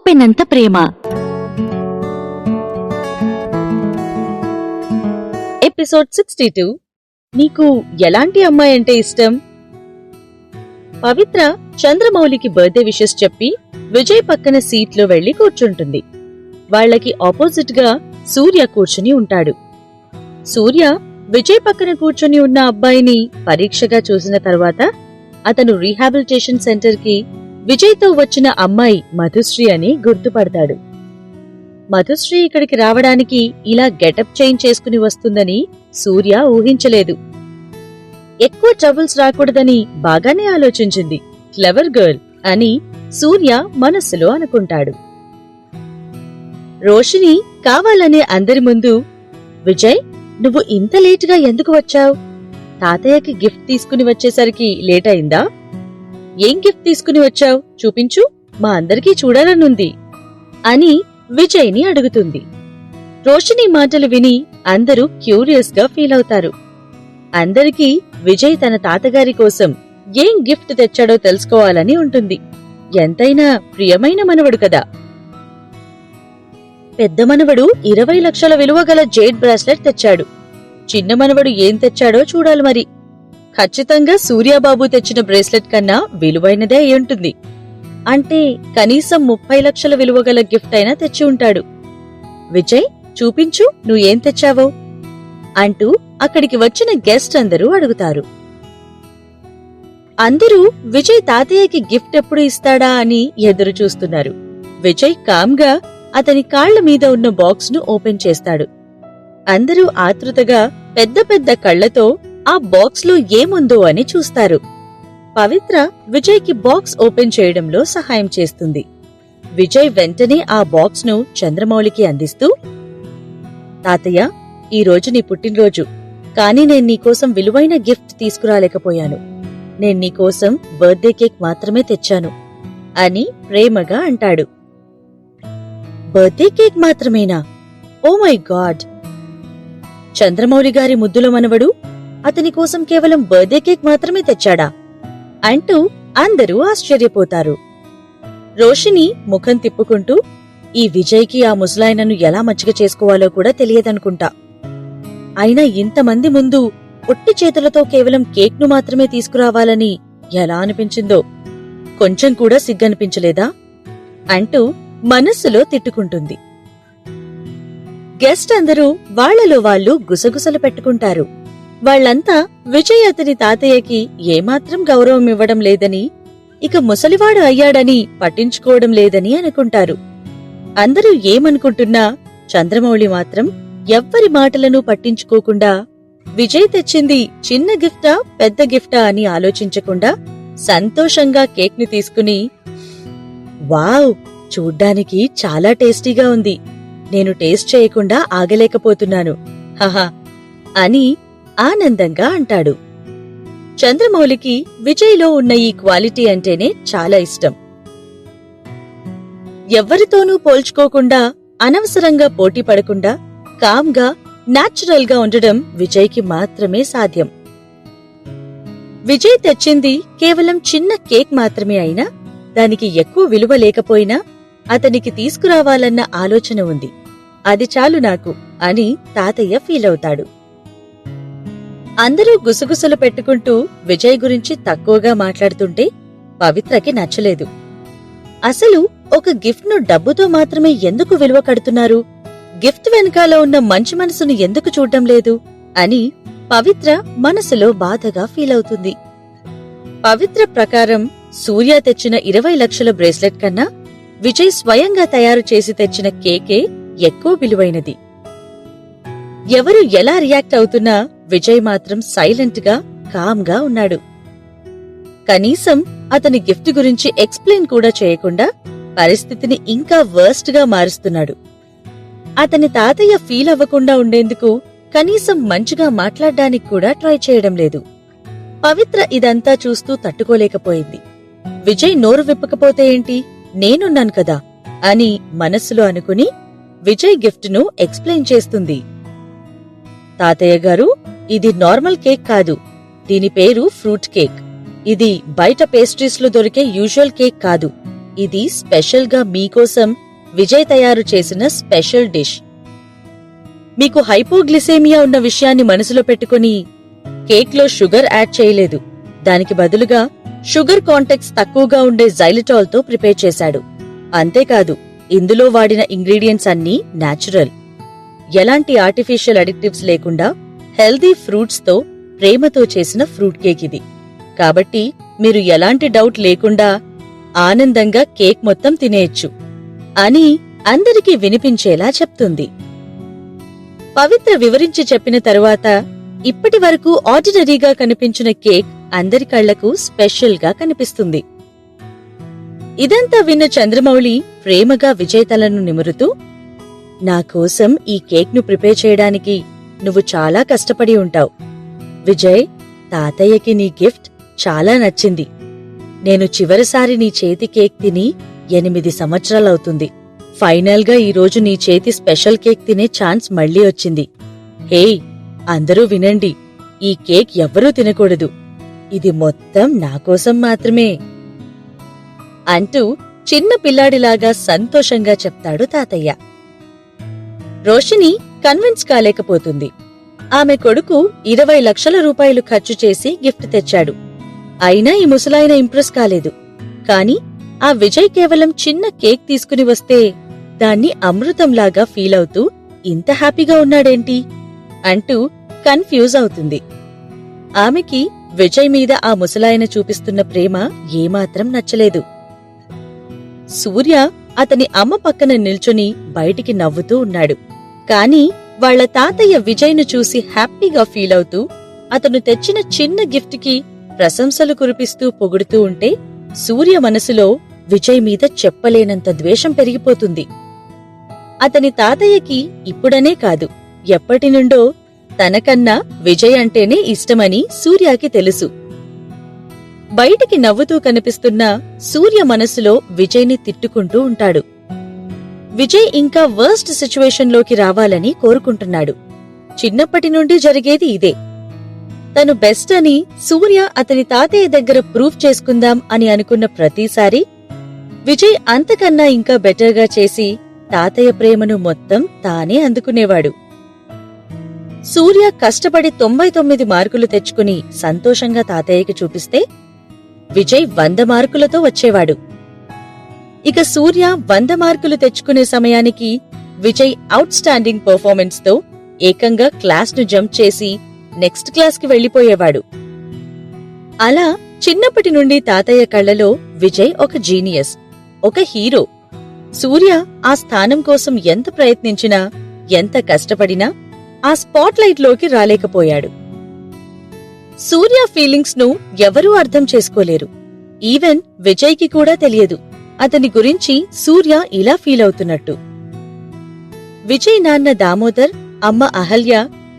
చెప్పినంత ప్రేమ. ఎపిసోడ్ 62. నీకు ఎలాంటి అమ్మాయి అంటే ఇష్టం? పవిత్ర చంద్రమౌళికి బర్త్డే విషెస్ చెప్పి విజయ్ పక్కన సీట్లో వెళ్లి కూర్చుంటుంది. వాళ్లకి ఆపోజిట్ గా సూర్య కూర్చుని ఉంటాడు. సూర్య విజయ్ పక్కన కూర్చుని ఉన్న అబ్బాయిని పరీక్షగా చూసిన తర్వాత అతను రీహాబిలిటేషన్ సెంటర్ కి విజయ్ తో వచ్చిన అమ్మాయి మధుశ్రీ అని గుర్తుపడతాడు. మధుశ్రీ ఇక్కడికి రావడానికి ఇలా గెటప్ చేంజ్ చేసుకుని వస్తుందని సూర్య ఊహించలేదు. ఎక్కువ ట్రబుల్స్ రాకూడదని బాగానే ఆలోచించింది, క్లెవర్ గర్ల్ అని సూర్య మనస్సులో అనుకుంటాడు. రోషిని కావాలనే అందరి ముందు, విజయ్ నువ్వు ఇంత లేటుగా ఎందుకు వచ్చావు? తాతయ్యకి గిఫ్ట్ తీసుకుని వచ్చేసరికి లేట్ అయిందా? ఏం గిఫ్ట్ తీసుకుని వచ్చావు చూపించు, మా అందరికీ చూడాలనుంది అని విజయ్ని అడుగుతుంది. రోషిని మాటలు విని అందరూ క్యూరియస్ గా ఫీల్ అవుతారు. అందరికీ విజయ్ తన తాతగారి కోసం ఏం గిఫ్ట్ తెచ్చాడో తెలుసుకోవాలని ఉంటుంది. ఎంతైనా ప్రియమైన మనవడు కదా. పెద్ద మనవడు 20 లక్షల విలువ గల జేడ్ బ్రాస్లెట్ తెచ్చాడు. చిన్న మనవడు ఏం తెచ్చాడో చూడాలి మరి. ఖచ్చితంగా సూర్యాబాబు తెచ్చిన బ్రేస్లెట్ కన్నా విలువైనదే అయి ఉంటుంది. అంటే కనీసం 30 లక్షల విలువ గల గిఫ్ట్ అయినా తెచ్చి ఉంటాడు. విజయ్ చూపించు నువ్వేం తెచ్చావో అంటూ అక్కడికి వచ్చిన గెస్ట్ అందరూ అడుగుతారు. అందరూ విజయ్ తాతయ్యకి గిఫ్ట్ ఎప్పుడు ఇస్తాడా అని ఎదురు చూస్తున్నారు. విజయ్ కామ్గా అతని కాళ్ల మీద ఉన్న బాక్స్ ను ఓపెన్ చేస్తాడు. అందరూ ఆతృతగా పెద్ద పెద్ద కళ్లతో ఆ బాక్స్ లో ఏముందో అని చూస్తారు. పవిత్ర విజయ్ కి బాక్స్ ఓపెన్ చేయడంలో సహాయం చేస్తుంది. విజయ్ వెంటనే ఆ బాక్స్ ను చంద్రమౌళికి అందిస్తూ, తాతయ్య ఈ రోజు నీ పుట్టినరోజు, కానీ నేను నీకోసం విలువైన గిఫ్ట్ తీసుకురాలేకపోయాను. నేను నీకోసం బర్త్డే కేక్ మాత్రమే తెచ్చాను అని ప్రేమగా అంటాడు. బర్త్డే కేక్ మాత్రమేనా? Oh my God! చంద్రమౌళి గారి ముద్దుల మనవడు అతని కోసం కేవలం బర్త్డే కేక్ మాత్రమే తెచ్చాడా అంటూ అందరూ ఆశ్చర్యపోతారు. రోషిని ముఖం తిప్పుకుంటూ, ఈ విజయ్కి ఆ ముసలాయనను ఎలా మచ్చిక చేసుకోవాలో కూడా తెలియదనుకుంటా. అయినా ఇంతమంది ముందు ఒట్టి చేతులతో కేవలం కేక్ను మాత్రమే తీసుకురావాలని ఎలా అనిపించిందో, కొంచెం కూడా సిగ్గనిపించలేదా అంటూ మనస్సులో తిట్టుకుంటుంది. గెస్ట్ అందరూ వాళ్లలో వాళ్లు గుసగుసలు పెట్టుకుంటారు. వాళ్లంతా విజయ్ అతని తాతయ్యకి ఏమాత్రం గౌరవం ఇవ్వడం లేదని, ఇక ముసలివాడు అయ్యాడని పట్టించుకోవడం లేదని అనుకుంటారు. అందరూ ఏమనుకుంటున్నా చంద్రమౌళి మాత్రం ఎవ్వరి మాటలను పట్టించుకోకుండా విజయ్ తెచ్చింది చిన్న గిఫ్టా పెద్ద గిఫ్టా అని ఆలోచించకుండా సంతోషంగా కేక్ ని తీసుకుని, వావ్, చూడ్డానికి చాలా టేస్టీగా ఉంది, నేను టేస్ట్ చేయకుండా ఆగలేకపోతున్నాను హహా అని ఆనందంగా అంటాడు. చంద్రమౌళికి విజయ్లో ఉన్న ఈ క్వాలిటీ అంటేనే చాలా ఇష్టం. ఎవ్వరితోనూ పోల్చుకోకుండా, అనవసరంగా పోటీ పడకుండా, కామ్గా న్యాచురల్ గా ఉండడం విజయ్కి మాత్రమే సాధ్యం. విజయ్ తెచ్చింది కేవలం చిన్న కేక్ మాత్రమే అయినా, దానికి ఎక్కువ విలువ లేకపోయినా అతనికి తీసుకురావాలన్న ఆలోచన ఉంది. అది చాలు నాకు అని తాతయ్య ఫీల్ అవుతాడు. అందరూ గుసగుసలు పెట్టుకుంటూ విజయ్ గురించి తక్కువగా మాట్లాడుతుంటే పవిత్రకి నచ్చలేదు. అసలు ఒక గిఫ్ట్ ను డబ్బుతో మాత్రమే ఎందుకు విలువ కడుతున్నారు? గిఫ్ట్ వెనకాల ఉన్న మంచి మనసును ఎందుకు చూడ్డం లేదు అని పవిత్ర మనసులో బాధగా ఫీల్ అవుతుంది. పవిత్ర ప్రకారం సూర్య తెచ్చిన 20 లక్షల బ్రేస్లెట్ కన్నా విజయ్ స్వయంగా తయారు చేసి తెచ్చిన కేకే ఎక్కువ విలువైనది. ఎవరు ఎలా రియాక్ట్ అవుతున్నా విజయ్ మాత్రం సైలెంట్ గా కామ్గా ఉన్నాడు. కనీసం అతని గిఫ్ట్ గురించి ఎక్స్ప్లెయిన్ కూడా చేయకుండా పరిస్థితిని ఇంకా వర్స్ట్ గా మారుస్తున్నాడు. అతని తాతయ్య ఫీల్ అవ్వకుండా ఉండేందుకు కనీసం మంచిగా మాట్లాడ్డానికి కూడా ట్రై చేయడం లేదు. పవిత్ర ఇదంతా చూస్తూ తట్టుకోలేకపోయింది. విజయ్ నోరు విప్పకపోతే ఏంటి, నేనున్నాను కదా అని మనస్సులో అనుకుని విజయ్ గిఫ్ట్ ను ఎక్స్ప్లెయిన్ చేస్తుంది. తాతయ్య గారు, ఇది నార్మల్ కేక్ కాదు, దీని పేరు ఫ్రూట్ కేక్. ఇది బయట పేస్ట్రీస్ లో దొరికే యూజువల్ కేక్ కాదు. ఇది స్పెషల్గా మీకోసం విజయ్ తయారు చేసిన స్పెషల్ డిష్. మీకు హైపోగ్లిసేమియా ఉన్న విషయాన్ని మనసులో పెట్టుకుని కేక్లో షుగర్ యాడ్ చేయలేదు. దానికి బదులుగా షుగర్ కాంటెక్స్ తక్కువగా ఉండే జైలిటాల్తో ప్రిపేర్ చేశాడు. అంతేకాదు, ఇందులో వాడిన ఇంగ్రీడియంట్స్ అన్నీ న్యాచురల్. ఎలాంటి ఆర్టిఫిషియల్ అడిక్టివ్స్ లేకుండా హెల్దీ ఫ్రూట్స్తో ప్రేమతో చేసిన ఫ్రూట్ కేక్ ఇది. కాబట్టి మీరు ఎలాంటి డౌట్ లేకుండా ఆనందంగా కేక్ మొత్తం తినేయచ్చు అని అందరికీ వినిపించేలా చెప్తుంది. పవిత్ర వివరించి చెప్పిన తరువాత ఇప్పటి వరకు ఆర్డినరీగా కనిపించిన కేక్ అందరి కళ్లకు స్పెషల్గా కనిపిస్తుంది. ఇదంతా విన్న చంద్రమౌళి ప్రేమగా విజయ్ తలను నిమురుతూ, నా కోసం ఈ కేక్ను ప్రిపేర్ చేయడానికి నువ్వు చాలా కష్టపడి ఉంటావు. విజయ్, తాతయ్యకి నీ గిఫ్ట్ చాలా నచ్చింది. నేను చివరిసారి నీ చేతి కేక్ తిని 8 సంవత్సరాలవుతుంది. ఫైనల్గా ఈరోజు నీ చేతి స్పెషల్ కేక్ తినే ఛాన్స్ మళ్లీ వచ్చింది. హేయ్, అందరూ వినండి, ఈ కేక్ ఎవ్వరూ తినకూడదు. ఇది మొత్తం నాకోసం మాత్రమే అంటూ చిన్న పిల్లాడిలాగా సంతోషంగా చెప్తాడు తాతయ్య. రోషిని కన్విన్స్ కాలేకపోతుంది. ఆమె కొడుకు 20 లక్షల రూపాయలు ఖర్చు చేసి గిఫ్ట్ తెచ్చాడు. అయినా ఈ ముసలాయన ఇంప్రెస్ కాలేదు. కాని ఆ విజయ్ కేవలం చిన్న కేక్ తీసుకుని వస్తే దాన్ని అమృతంలాగా ఫీల్ అవుతూ ఇంత హ్యాపీగా ఉన్నాడేంటి అంటూ కన్ఫ్యూజ్ అవుతుంది. ఆమెకి విజయ్ మీద ఆ ముసలాయన చూపిస్తున్న ప్రేమ ఏమాత్రం నచ్చలేదు. సూర్య అతని అమ్మ పక్కన నిల్చుని బయటికి నవ్వుతూ ఉన్నాడు. కాని వాళ్ల తాతయ్య విజయ్ను చూసి హ్యాపీగా ఫీల్ అవుతూ అతను తెచ్చిన చిన్న గిఫ్ట్కి ప్రశంసలు కురిపిస్తూ పొగుడుతూ ఉంటే సూర్య మనసులో విజయ్ మీద చెప్పలేనంత ద్వేషం పెరిగిపోతుంది. అతని తాతయ్యకి ఇప్పుడనే కాదు, ఎప్పటినుండో తనకన్నా విజయ్ అంటేనే ఇష్టమని సూర్యకి తెలుసు. బయటికి నవ్వుతూ కనిపిస్తున్న సూర్య మనసులో విజయ్ని తిట్టుకుంటూ ఉంటాడు. విజయ్ ఇంకా వర్స్ట్ సిచ్యువేషన్లోకి రావాలని కోరుకుంటున్నాడు. చిన్నప్పటి నుండి జరిగేది ఇదే. తను బెస్ట్ అని సూర్య అతని తాతయ్య దగ్గర ప్రూవ్ చేసుకుందాం అని అనుకున్న ప్రతిసారి విజయ్ అంతకన్నా ఇంకా బెటర్గా చేసి తాతయ్య ప్రేమను మొత్తం తానే అందుకునేవాడు. సూర్య కష్టపడి 99 మార్కులు తెచ్చుకుని సంతోషంగా తాతయ్యకి చూపిస్తే విజయ్ 100 మార్కులతో వచ్చేవాడు. ఇక సూర్య 100 మార్కులు తెచ్చుకునే సమయానికి విజయ్ అవుట్ స్టాండింగ్ పర్ఫార్మెన్స్ తో ఏకంగా క్లాస్ను జంప్ చేసి నెక్స్ట్ క్లాస్కి వెళ్లిపోయేవాడు. అలా చిన్నప్పటి నుండి తాతయ్య కళ్లలో విజయ్ ఒక జీనియస్, ఒక హీరో. సూర్య ఆ స్థానం కోసం ఎంత ప్రయత్నించినా, ఎంత కష్టపడినా ఆ స్పాట్లైట్ లోకి రాలేకపోయాడు. సూర్య ఫీలింగ్స్ ను ఎవరూ అర్థం చేసుకోలేరు. ఈవెన్ విజయ్కి కూడా తెలియదు అతని గురించి సూర్య ఇలా ఫీల్ అవుతున్నట్టు. విజయ్ నాన్న దామోదర్, అమ్మ అహల్య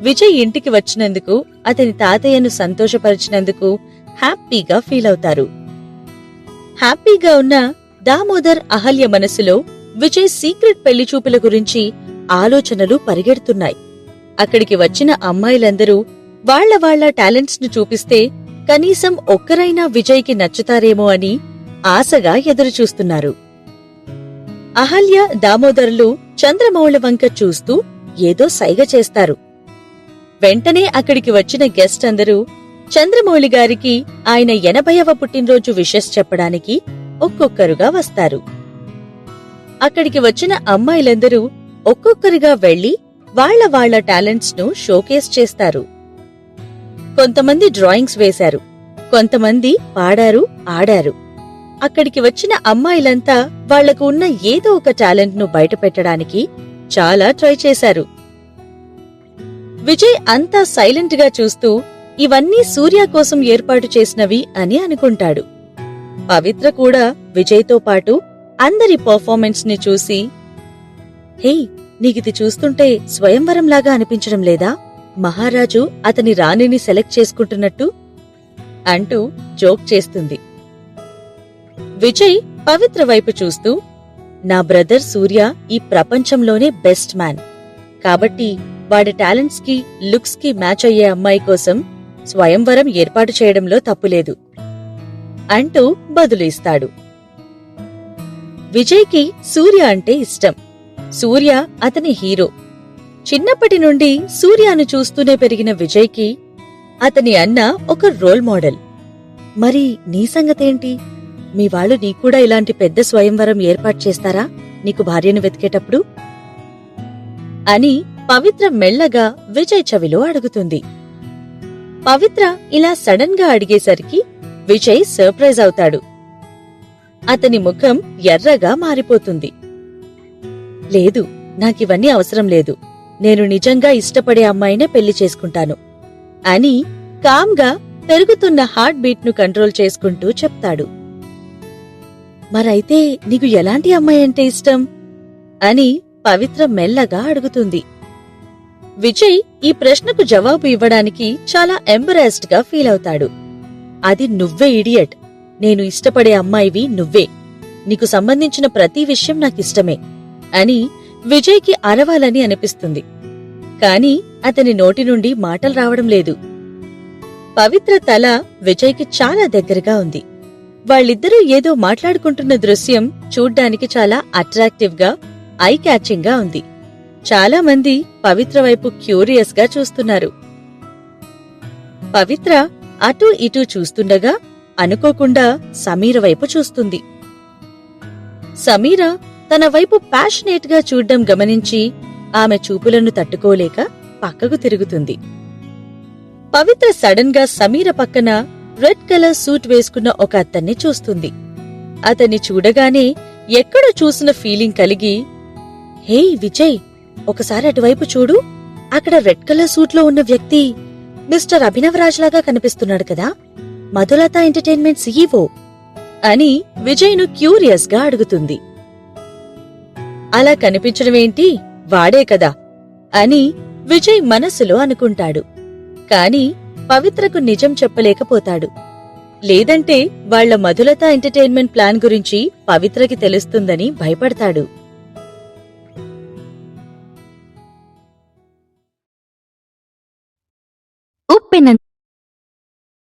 విజయ్ ఇంటికి వచ్చినందుకు, అతని తాతయ్యను సంతోషపరిచినందుకు హ్యాపీగా ఫీల్ అవుతారు. హ్యాపీగా ఉన్న దామోదర్, అహల్య మనసులో విజయ్ సీక్రెట్ పెళ్లిచూపుల గురించి ఆలోచనలు పరిగెడుతున్నాయి. అక్కడికి వచ్చిన అమ్మాయిలందరూ వాళ్ల టాలెంట్స్ ను చూపిస్తే కనీసం ఒక్కరైనా విజయ్కి నచ్చుతారేమో అని ఆశగా ఎదురుచూస్తున్నారు. అహల్య, దామోదర్లు చంద్రమౌళి వంక చూస్తూ ఏదో సైగ చేస్తారు. వెంటనే అక్కడికి వచ్చిన గెస్ట్ అందరూ చంద్రమౌళి గారికి ఆయన 80వ పుట్టినరోజు విషెస్ చెప్పడానికి ఒక్కొక్కరుగా వస్తారు. అక్కడికి వచ్చిన అమ్మాయిలందరూ ఒక్కొక్కరిగా వెళ్లి వాళ్ల టాలెంట్స్ ను షోకేస్ చేస్తారు. కొంతమంది డ్రాయింగ్స్ వేశారు, కొంతమంది పాడారు, ఆడారు. అక్కడికి వచ్చిన అమ్మాయిలంతా వాళ్లకు ఉన్న ఏదో ఒక టాలెంట్ ను బయటపెట్టడానికి చాలా ట్రై చేశారు. విజయ్ అంతా సైలెంట్ గా చూస్తూ ఇవన్నీ సూర్య కోసం ఏర్పాటు చేసినవి అని అనుకుంటాడు. పవిత్ర కూడా విజయ్తో పాటు అందరి పర్ఫార్మెన్స్ ని చూసి, హే, నీకిది చూస్తుంటే స్వయంవరంలాగా అనిపించడం లేదా? మహారాజు అతని రాణిని సెలెక్ట్ చేసుకుంటున్నట్టు అంటూ జోక్ చేస్తుంది. విజయ్ పవిత్ర వైపు చూస్తూ, నా బ్రదర్ సూర్య ఈ ప్రపంచంలోనే బెస్ట్ మ్యాన్. కాబట్టి వాడి టాలెంట్స్ కి, లుక్స్ కి మ్యాచ్ అయ్యే అమ్మాయి కోసం స్వయంవరం ఏర్పాటు చేయడంలో తప్పులేదు అంటూ బదులు ఇస్తాడు. విజయ్కి సూర్య అంటే ఇష్టం. సూర్య అతని హీరో. చిన్నప్పటి నుండి సూర్యను చూస్తూనే పెరిగిన విజయ్కి అతని అన్న ఒక రోల్ మోడల్. మరి నీ సంగతేంటి? మీ వాళ్ళు నీకూడా ఇలాంటి పెద్ద స్వయంవరం ఏర్పాటు చేస్తారా నీకు భార్యను వెతికేటప్పుడు అని పవిత్ర మెల్లగా విజయ్ చెవిలో అడుగుతుంది. పవిత్ర ఇలా సడన్ గా అడిగేసరికి విజయ్ సర్ప్రైజ్ అవుతాడు. అతని ముఖం ఎర్రగా మారిపోతుంది. లేదు, నాకివన్నీ అవసరం లేదు. నేను నిజంగా ఇష్టపడే అమ్మాయినే పెళ్లి చేసుకుంటాను అని కామ్గా పెరుగుతున్న హార్ట్ బీట్ ను కంట్రోల్ చేసుకుంటూ చెప్తాడు. మరైతే నీకు ఎలాంటి అమ్మాయి అంటే ఇష్టం అని పవిత్ర మెల్లగా అడుగుతుంది. విజయ్ ఈ ప్రశ్నకు జవాబు ఇవ్వడానికి చాలా ఎంబరాస్డ్ గా ఫీల్ అవుతాడు. అది నువ్వే ఇడియట్. నేను ఇష్టపడే అమ్మాయివి నువ్వే. నీకు సంబంధించిన ప్రతి విషయం నాకిష్టమే అని విజయ్కి అరవాలని అనిపిస్తుంది. కాని అతని నోటి నుండి మాటలు రావడం లేదు. పవిత్ర తల విజయ్కి చాలా దగ్గరగా ఉంది. వాళ్ళిద్దరూ ఏదో మాట్లాడుకుంటున్న దృశ్యం చూడ్డానికి చాలా అట్రాక్టివ్ గా, ఐ క్యాచింగ్ గా ఉంది. చాలా మంది పవిత్ర వైపు క్యూరియస్ గా చూస్తున్నారు. పవిత్ర అటూ ఇటూ చూస్తుండగా అనుకోకుండా సమీర వైపు చూస్తుంది. సమీర తన వైపు ప్యాషనేట్ గా చూడ్డం గమనించి ఆమె చూపులను తట్టుకోలేక పక్కకు తిరుగుతుంది. పవిత్ర సడన్ గా సమీర పక్కన రెడ్ కలర్ సూట్ వేసుకున్న ఒక అతన్ని చూస్తుంది. అతన్ని చూడగానే ఎక్కడో చూసిన ఫీలింగ్ కలిగి, హే విజయ్, ఒకసారి అటువైపు చూడు. అక్కడ రెడ్ కలర్ సూట్లో ఉన్న వ్యక్తి మిస్టర్ అభినవ్ రాజ్ లాగా కనిపిస్తున్నాడు కదా, మధులత ఎంటర్టైన్మెంట్ సీఈఓ అని విజయ్ను క్యూరియస్ గా అడుగుతుంది. అలా కనిపించడమేంటి, వాడే కదా అని విజయ్ మనస్సులో అనుకుంటాడు. కాని పవిత్రకు నిజం చెప్పలేకపోతాడు. లేదంటే వాళ్ల మధులత ఎంటర్టైన్మెంట్ ప్లాన్ గురించి పవిత్రకి తెలుస్తుందని భయపడతాడు. ఉప్పెన